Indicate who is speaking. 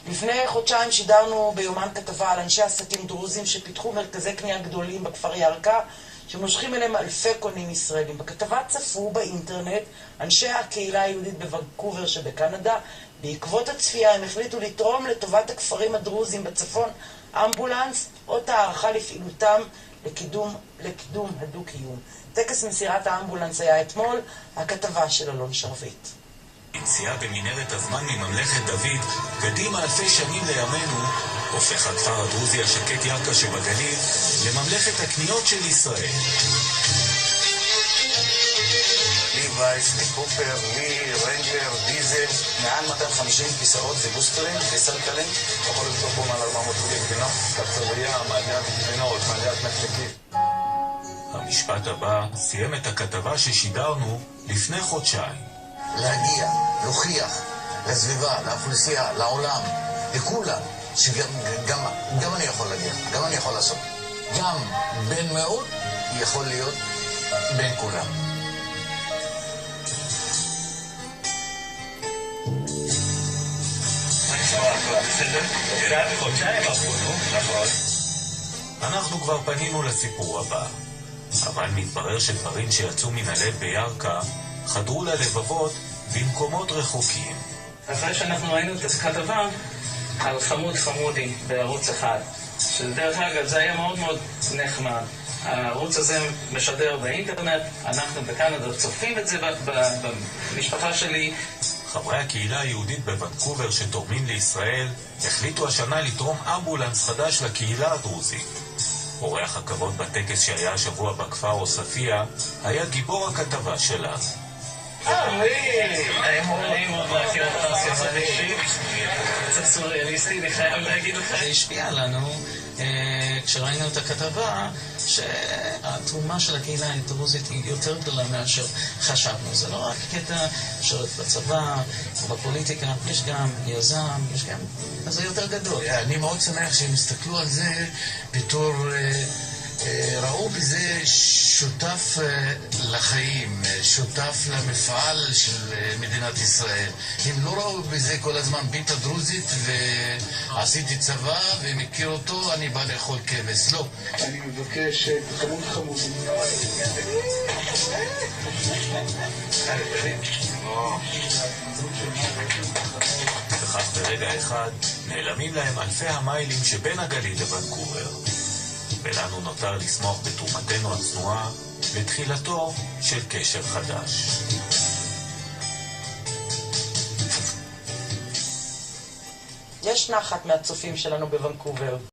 Speaker 1: לפני חודשיים שידרנו ביומן כתבה על אנשי עסקים דרוזים שפיתחו מרכזי קנייה גדולים בכפר ירכא, שמושכים אליהם אלפי קונים ישראלים. בכתבה צפו באינטרנט אנשי הקהילה היהודית בוונקובר שבקנדה. בעקבות הצפייה הם החליטו לתרום לטובת הכפרים הדרוזים בצפון אמבולנס, אות הערכה לפעילותם לקידום הדו-קיום. טקס מסירת האמבולנס היה אתמול, הכתבה של אלון שרביט.
Speaker 2: יציאה במנהרת הזמן מממלכת דוד, קדימה אלפי שנים לימינו, הופך הכפר הדרוזי השקט ירכא שבגליל לממלכת הקניות של ישראל.
Speaker 3: לי וייס, לי קופר, לי רנגלר, דיזל, מעל 250 כיסאות ובוסטרים וסלקלים. יכול לבדוק פה מעל 400 גבינות, קצריה, מעליית גבינות, מעליית נקנקית.
Speaker 2: המשפט הבא סיים את הכתבה ששידרנו לפני חודשיים.
Speaker 3: להגיע, להוכיח לסביבה, לאוכלוסייה, לעולם, לכולם, שגם אני יכול להגיע, גם אני יכול לעשות. גם בן מיעוט יכול להיות בן כולם.
Speaker 2: אנחנו כבר פנינו לסיפור הבא, אבל מתברר שדברים שיצאו מן הלב בירכא חדרו ללבבות במקומות רחוקים.
Speaker 4: אחרי שאנחנו ראינו את הכתבה על חמודי בערוץ אחד, שדרך אגב זה היה מאוד מאוד נחמד. הערוץ הזה משדר באינטרנט, אנחנו בקנדה צופים את זה במשפחה שלי.
Speaker 2: חברי הקהילה היהודית בוונקובר שתורמים לישראל החליטו השנה לתרום אמבולנס חדש לקהילה הדרוזית. אורח הכבוד בטקס שהיה השבוע בכפר עוספיה היה גיבור הכתבה שלה.
Speaker 4: נעים מאוד להכיר אותך סיפורי קצת סוריאליסטי, אני חייב להגיד לך.
Speaker 5: זה השפיע עלינו כשראינו את הכתבה שהתרומה של הקהילה הדרוזית היא יותר גדולה מאשר חשבנו. זה לא רק קטע שרת בצבא או בפוליטיקה, יש גם יזם, יש גם... אז זה יותר גדול.
Speaker 3: אני מאוד שמח שהם הסתכלו על זה בתור... ראו בזה שותף לחיים, שותף למפעל של מדינת ישראל. הם לא ראו בזה כל הזמן ביטה דרוזית ועשיתי צבא ומכיר אותו, אני בא לאכול כבש. לא.
Speaker 6: אני מבקש כמות חמודים.
Speaker 2: וכך ברגע אחד נעלמים להם אלפי המיילים שבין הגליל לוונקובר. ולנו נותר לשמוח בתרומתנו הצנועה לתחילתו של קשר חדש.
Speaker 1: יש נחת מהצופים שלנו בוונקובר.